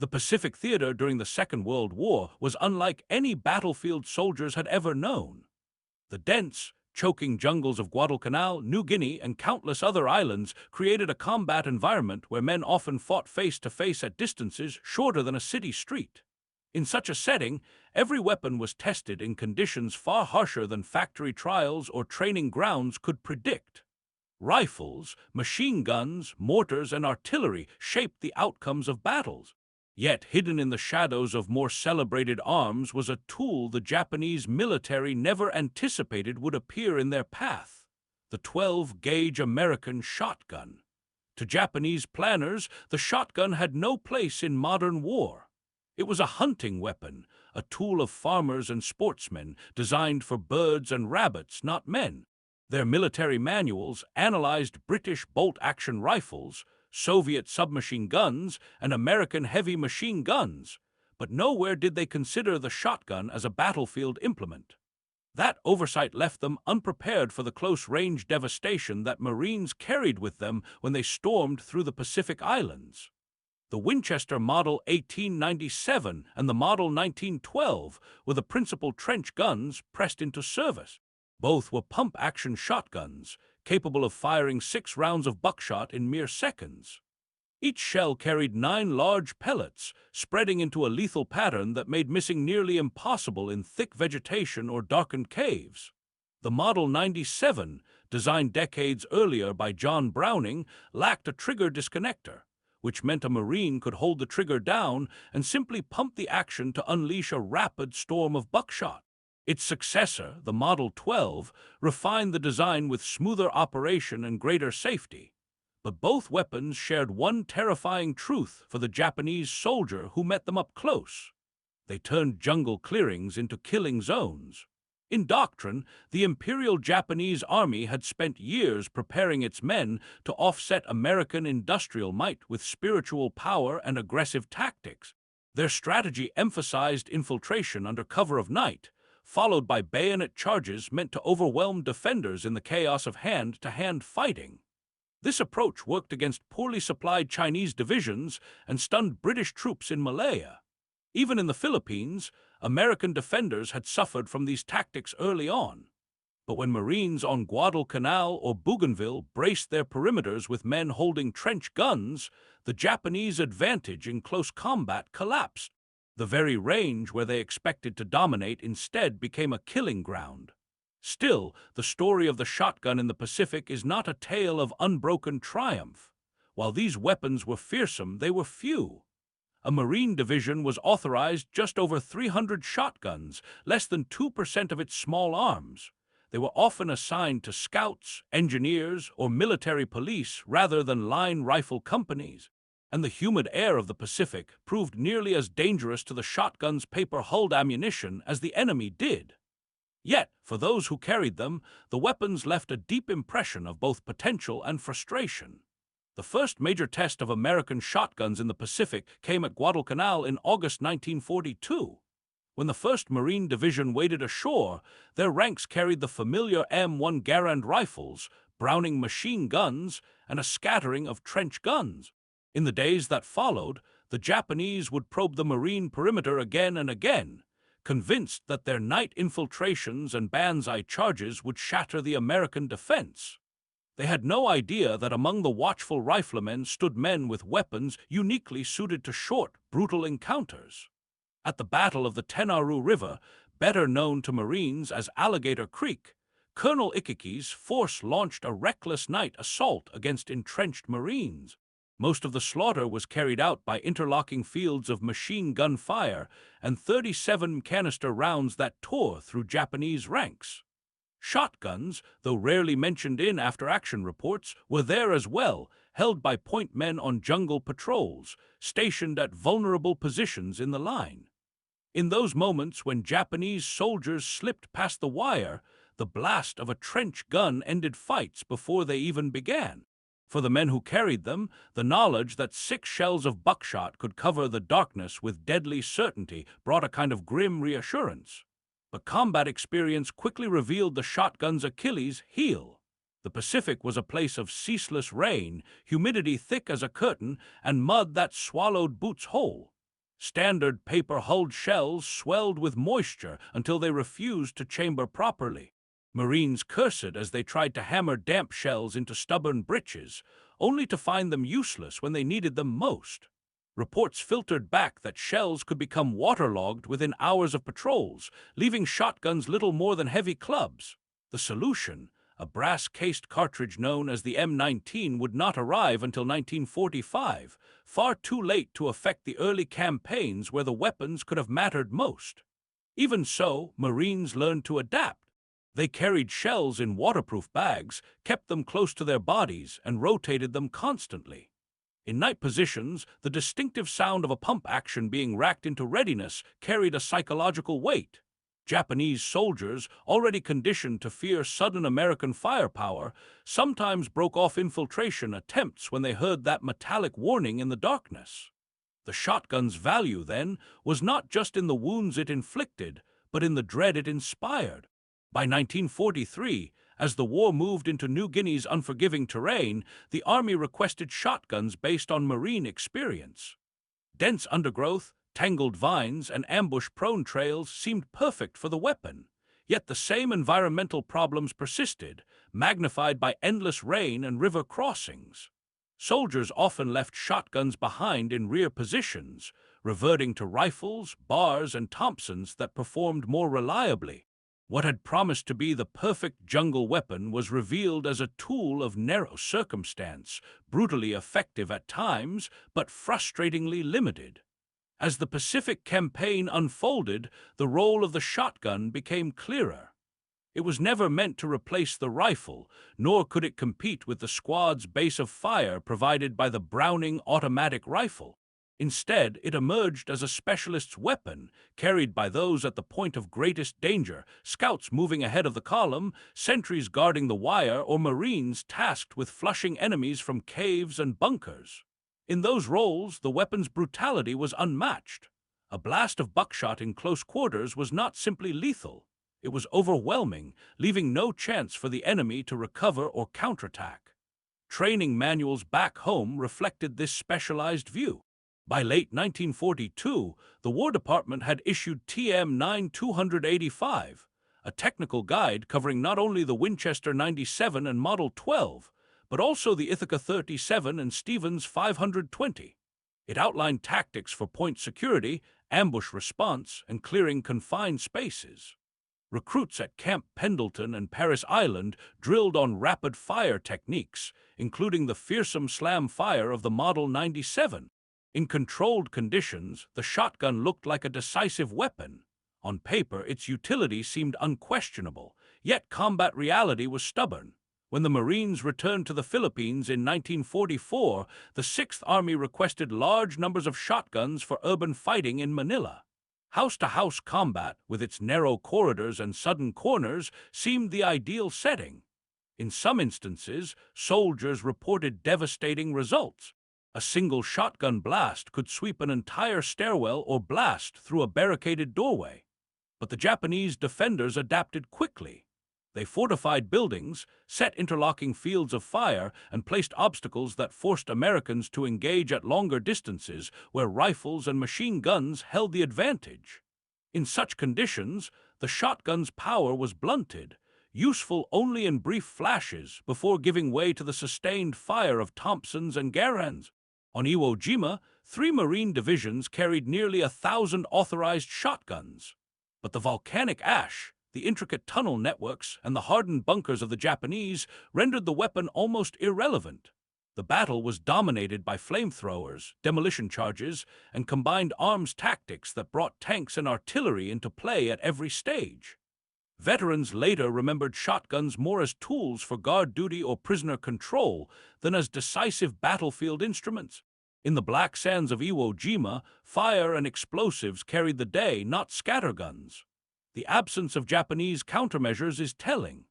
The Pacific theater during the Second World War was unlike any battlefield soldiers had ever known. The dense, choking jungles of Guadalcanal, New Guinea, and countless other islands created a combat environment where men often fought face to face at distances shorter than a city street. In such a setting, every weapon was tested in conditions far harsher than factory trials or training grounds could predict. Rifles, machine guns, mortars, and artillery shaped the outcomes of battles. Yet, hidden in the shadows of more celebrated arms was a tool the Japanese military never anticipated would appear in their path: the 12-gauge American shotgun. To Japanese planners, the shotgun had no place in modern war. It was a hunting weapon, a tool of farmers and sportsmen, designed for birds and rabbits, not men. Their military manuals analyzed British bolt-action rifles, Soviet submachine guns, and American heavy machine guns, but nowhere did they consider the shotgun as a battlefield implement. That oversight left them unprepared for the close-range devastation that Marines carried with them when they stormed through the Pacific Islands. The Winchester Model 1897 and the Model 1912 were the principal trench guns pressed into service. Both were pump-action shotguns, capable of firing 6 rounds of buckshot in mere seconds. Each shell carried 9 large pellets, spreading into a lethal pattern that made missing nearly impossible in thick vegetation or darkened caves. The Model 97, designed decades earlier by John Browning, lacked a trigger disconnector, which meant a Marine could hold the trigger down and simply pump the action to unleash a rapid storm of buckshot. Its successor, the Model 12, refined the design with smoother operation and greater safety. But both weapons shared one terrifying truth for the Japanese soldier who met them up close: they turned jungle clearings into killing zones. In doctrine, the Imperial Japanese Army had spent years preparing its men to offset American industrial might with spiritual power and aggressive tactics. Their strategy emphasized infiltration under cover of night, followed by bayonet charges meant to overwhelm defenders in the chaos of hand-to-hand fighting. This approach worked against poorly supplied Chinese divisions and stunned British troops in Malaya. Even in the Philippines, American defenders had suffered from these tactics early on. But when Marines on Guadalcanal or Bougainville braced their perimeters with men holding trench guns, the Japanese advantage in close combat collapsed. The very range where they expected to dominate instead became a killing ground. Still, the story of the shotgun in the Pacific is not a tale of unbroken triumph. While these weapons were fearsome, they were few. A Marine division was authorized just over 300 shotguns, less than 2% of its small arms. They were often assigned to scouts, engineers, or military police rather than line rifle companies. And the humid air of the Pacific proved nearly as dangerous to the shotgun's paper-hulled ammunition as the enemy did. Yet, for those who carried them, the weapons left a deep impression of both potential and frustration. The first major test of American shotguns in the Pacific came at Guadalcanal in August 1942. When the 1st Marine Division waded ashore, their ranks carried the familiar M1 Garand rifles, Browning machine guns, and a scattering of trench guns. In the days that followed, the Japanese would probe the Marine perimeter again and again, convinced that their night infiltrations and banzai charges would shatter the American defense. They had no idea that among the watchful riflemen stood men with weapons uniquely suited to short, brutal encounters. At the Battle of the Tenaru River, better known to Marines as Alligator Creek, Colonel Ikeki's force launched a reckless night assault against entrenched Marines. Most of the slaughter was carried out by interlocking fields of machine gun fire and 37 canister rounds that tore through Japanese ranks. Shotguns, though rarely mentioned in after-action reports, were there as well, held by point men on jungle patrols, stationed at vulnerable positions in the line. In those moments when Japanese soldiers slipped past the wire, the blast of a trench gun ended fights before they even began. For the men who carried them, the knowledge that 6 shells of buckshot could cover the darkness with deadly certainty brought a kind of grim reassurance. But combat experience quickly revealed the shotgun's Achilles heel. The Pacific was a place of ceaseless rain, humidity thick as a curtain, and mud that swallowed boots whole. Standard paper-hulled shells swelled with moisture until they refused to chamber properly. Marines cursed as they tried to hammer damp shells into stubborn breeches, only to find them useless when they needed them most. Reports filtered back that shells could become waterlogged within hours of patrols, leaving shotguns little more than heavy clubs. The solution, a brass-cased cartridge known as the M19, would not arrive until 1945, far too late to affect the early campaigns where the weapons could have mattered most. Even so, Marines learned to adapt. They carried shells in waterproof bags, kept them close to their bodies, and rotated them constantly. In night positions, the distinctive sound of a pump action being racked into readiness carried a psychological weight. Japanese soldiers, already conditioned to fear sudden American firepower, sometimes broke off infiltration attempts when they heard that metallic warning in the darkness. The shotgun's value, then, was not just in the wounds it inflicted, but in the dread it inspired. By 1943, as the war moved into New Guinea's unforgiving terrain, the Army requested shotguns based on Marine experience. Dense undergrowth, tangled vines, and ambush-prone trails seemed perfect for the weapon, yet the same environmental problems persisted, magnified by endless rain and river crossings. Soldiers often left shotguns behind in rear positions, reverting to rifles, bars, and Thompsons that performed more reliably. What had promised to be the perfect jungle weapon was revealed as a tool of narrow circumstance, brutally effective at times, but frustratingly limited. As the Pacific Campaign unfolded, the role of the shotgun became clearer. It was never meant to replace the rifle, nor could it compete with the squad's base of fire provided by the Browning automatic rifle. Instead, it emerged as a specialist's weapon, carried by those at the point of greatest danger, scouts moving ahead of the column, sentries guarding the wire, or Marines tasked with flushing enemies from caves and bunkers. In those roles, the weapon's brutality was unmatched. A blast of buckshot in close quarters was not simply lethal. It was overwhelming, leaving no chance for the enemy to recover or counterattack. Training manuals back home reflected this specialized view. By late 1942, the War Department had issued TM-9 285, a technical guide covering not only the Winchester 97 and Model 12, but also the Ithaca 37 and Stevens 520. It outlined tactics for point security, ambush response, and clearing confined spaces. Recruits at Camp Pendleton and Paris Island drilled on rapid-fire techniques, including the fearsome slam fire of the Model 97. In controlled conditions, the shotgun looked like a decisive weapon. On paper, its utility seemed unquestionable, yet combat reality was stubborn. When the Marines returned to the Philippines in 1944, the Sixth Army requested large numbers of shotguns for urban fighting in Manila. House-to-house combat, with its narrow corridors and sudden corners, seemed the ideal setting. In some instances, soldiers reported devastating results. A single shotgun blast could sweep an entire stairwell or blast through a barricaded doorway. But the Japanese defenders adapted quickly. They fortified buildings, set interlocking fields of fire, and placed obstacles that forced Americans to engage at longer distances where rifles and machine guns held the advantage. In such conditions, the shotgun's power was blunted, useful only in brief flashes before giving way to the sustained fire of Thompsons and Garands. On Iwo Jima, 3 Marine divisions carried nearly 1,000 authorized shotguns. But the volcanic ash, the intricate tunnel networks, and the hardened bunkers of the Japanese rendered the weapon almost irrelevant. The battle was dominated by flamethrowers, demolition charges, and combined arms tactics that brought tanks and artillery into play at every stage. Veterans later remembered shotguns more as tools for guard duty or prisoner control than as decisive battlefield instruments. In the black sands of Iwo Jima, fire and explosives carried the day, not scatterguns. The absence of Japanese countermeasures is telling.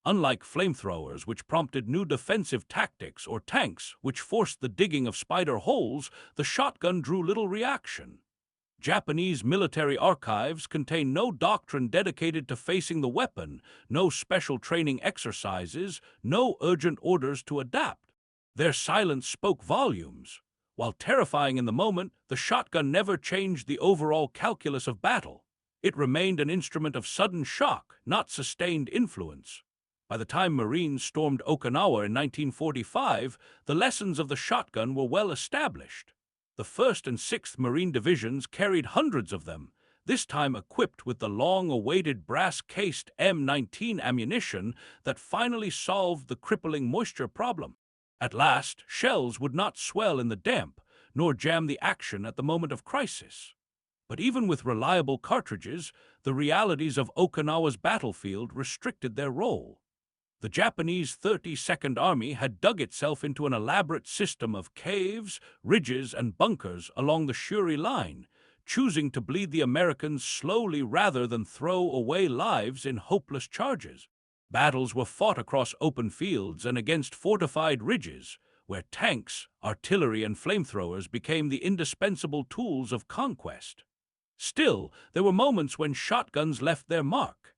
Unlike flamethrowers, which prompted new defensive tactics, or tanks, which forced the digging of spider holes, the shotgun drew little reaction. Japanese military archives contain no doctrine dedicated to facing the weapon, no special training exercises, no urgent orders to adapt. Their silence spoke volumes. While terrifying in the moment, the shotgun never changed the overall calculus of battle. It remained an instrument of sudden shock, not sustained influence. By the time Marines stormed Okinawa in 1945, the lessons of the shotgun were well established. The 1st and 6th Marine Divisions carried hundreds of them, this time equipped with the long-awaited brass-cased M19 ammunition that finally solved the crippling moisture problem. At last, shells would not swell in the damp, nor jam the action at the moment of crisis. But even with reliable cartridges, the realities of Okinawa's battlefield restricted their role. The Japanese 32nd Army had dug itself into an elaborate system of caves, ridges, and bunkers along the Shuri Line, choosing to bleed the Americans slowly rather than throw away lives in hopeless charges. Battles were fought across open fields and against fortified ridges, where tanks, artillery, and flamethrowers became the indispensable tools of conquest. Still, there were moments when shotguns left their mark.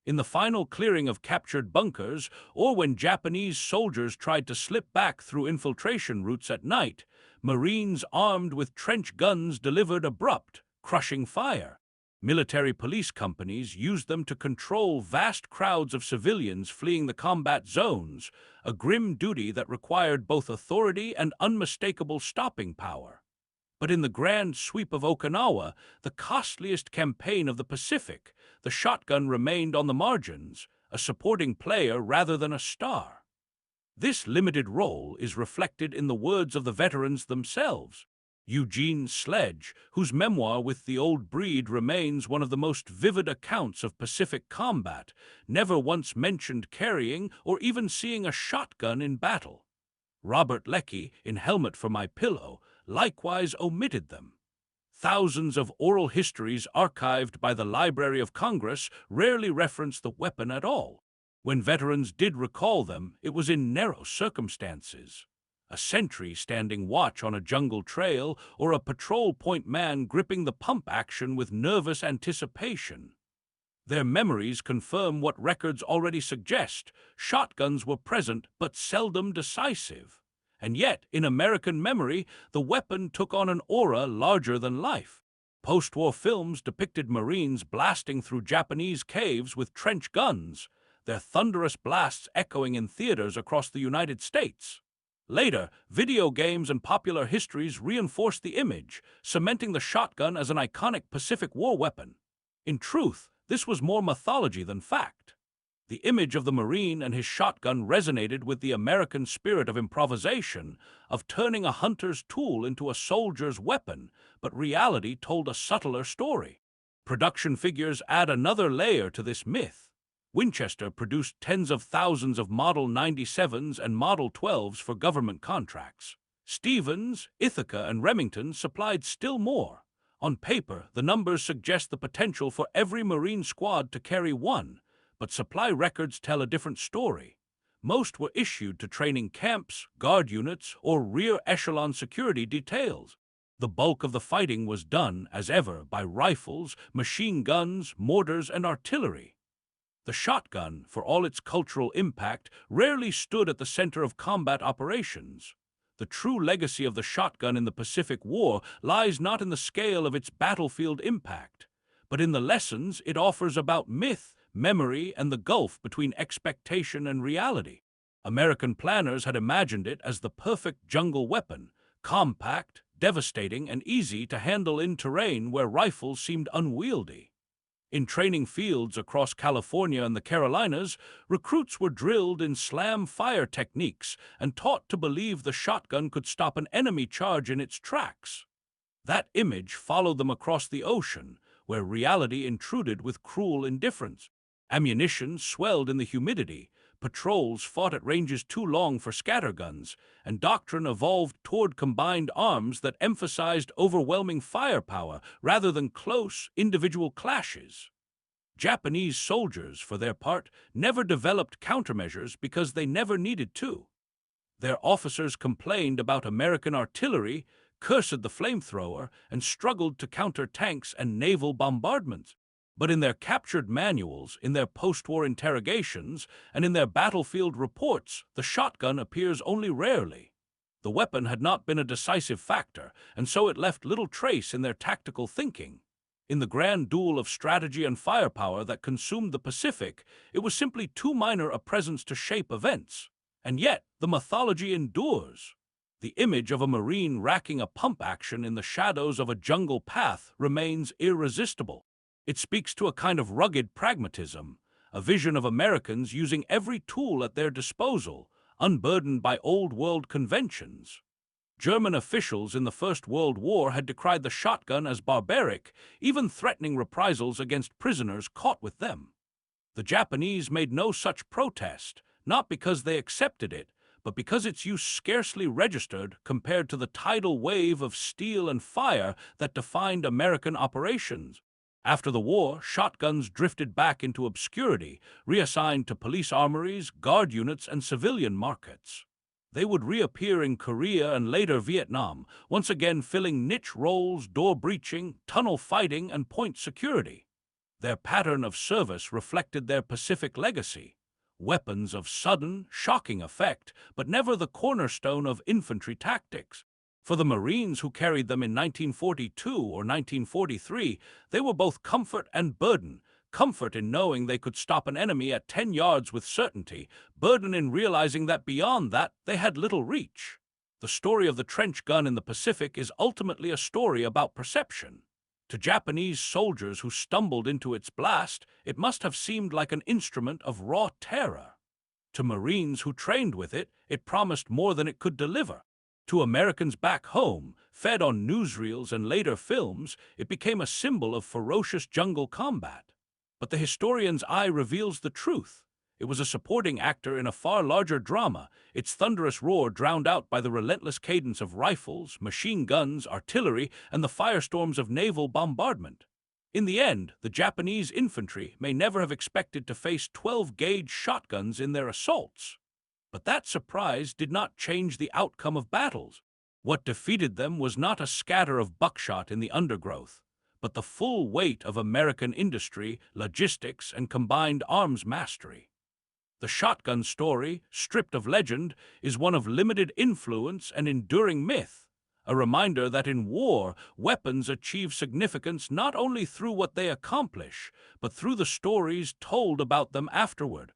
In the final clearing of captured bunkers, or when Japanese soldiers tried to slip back through infiltration routes at night, Marines armed with trench guns delivered abrupt, crushing fire. Military police companies used them to control vast crowds of civilians fleeing the combat zones, a grim duty that required both authority and unmistakable stopping power. But in the grand sweep of Okinawa, the costliest campaign of the Pacific, the shotgun remained on the margins, a supporting player rather than a star. This limited role is reflected in the words of the veterans themselves. Eugene Sledge, whose memoir With the Old Breed remains one of the most vivid accounts of Pacific combat, never once mentioned carrying or even seeing a shotgun in battle. Robert Leckie, in Helmet for My Pillow, likewise omitted them. Thousands of oral histories archived by the Library of Congress rarely reference the weapon at all. When veterans did recall them, it was in narrow circumstances. A sentry standing watch on a jungle trail, or a patrol point man gripping the pump action with nervous anticipation. Their memories confirm what records already suggest: shotguns were present but seldom decisive. And yet, in American memory, the weapon took on an aura larger than life. Post-war films depicted Marines blasting through Japanese caves with trench guns, their thunderous blasts echoing in theaters across the United States. Later, video games and popular histories reinforced the image, cementing the shotgun as an iconic Pacific War weapon. In truth, this was more mythology than fact. The image of the Marine and his shotgun resonated with the American spirit of improvisation, of turning a hunter's tool into a soldier's weapon, but reality told a subtler story. Production figures add another layer to this myth. Winchester produced tens of thousands of Model 97s and Model 12s for government contracts. Stevens, Ithaca, and Remington supplied still more. On paper, the numbers suggest the potential for every Marine squad to carry one, but supply records tell a different story. Most were issued to training camps, guard units, or rear echelon security details. The bulk of the fighting was done, as ever, by rifles, machine guns, mortars, and artillery. The shotgun, for all its cultural impact, rarely stood at the center of combat operations. The true legacy of the shotgun in the Pacific War lies not in the scale of its battlefield impact, but in the lessons it offers about myth, memory, and the gulf between expectation and reality. American planners had imagined it as the perfect jungle weapon, compact, devastating, and easy to handle in terrain where rifles seemed unwieldy. In training fields across California and the Carolinas, recruits were drilled in slam fire techniques and taught to believe the shotgun could stop an enemy charge in its tracks. That image followed them across the ocean, where reality intruded with cruel indifference. Ammunition swelled in the humidity, patrols fought at ranges too long for scatterguns, and doctrine evolved toward combined arms that emphasized overwhelming firepower rather than close, individual clashes. Japanese soldiers, for their part, never developed countermeasures because they never needed to. Their officers complained about American artillery, cursed the flamethrower, and struggled to counter tanks and naval bombardments. But in their captured manuals, in their post-war interrogations, and in their battlefield reports, the shotgun appears only rarely. The weapon had not been a decisive factor, and so it left little trace in their tactical thinking. In the grand duel of strategy and firepower that consumed the Pacific, it was simply too minor a presence to shape events. And yet, the mythology endures. The image of a Marine racking a pump action in the shadows of a jungle path remains irresistible. It speaks to a kind of rugged pragmatism, a vision of Americans using every tool at their disposal, unburdened by old-world conventions. German officials in the First World War had decried the shotgun as barbaric, even threatening reprisals against prisoners caught with them. The Japanese made no such protest, not because they accepted it, but because its use scarcely registered compared to the tidal wave of steel and fire that defined American operations. After the war, shotguns drifted back into obscurity, reassigned to police armories, guard units, and civilian markets. They would reappear in Korea and later Vietnam, once again filling niche roles, door breaching, tunnel fighting, and point security. Their pattern of service reflected their Pacific legacy. Weapons of sudden, shocking effect, but never the cornerstone of infantry tactics. For the Marines who carried them in 1942 or 1943, they were both comfort and burden. Comfort in knowing they could stop an enemy at 10 yards with certainty, burden in realizing that beyond that they had little reach. The story of the trench gun in the Pacific is ultimately a story about perception. To Japanese soldiers who stumbled into its blast, it must have seemed like an instrument of raw terror. To Marines who trained with it, it promised more than it could deliver. To Americans back home, fed on newsreels and later films, it became a symbol of ferocious jungle combat. But the historian's eye reveals the truth. It was a supporting actor in a far larger drama, its thunderous roar drowned out by the relentless cadence of rifles, machine guns, artillery, and the firestorms of naval bombardment. In the end, the Japanese infantry may never have expected to face 12-gauge shotguns in their assaults. But that surprise did not change the outcome of battles. What defeated them was not a scatter of buckshot in the undergrowth, but the full weight of American industry, logistics, and combined arms mastery. The shotgun story, stripped of legend, is one of limited influence and enduring myth, a reminder that in war, weapons achieve significance not only through what they accomplish, but through the stories told about them afterward.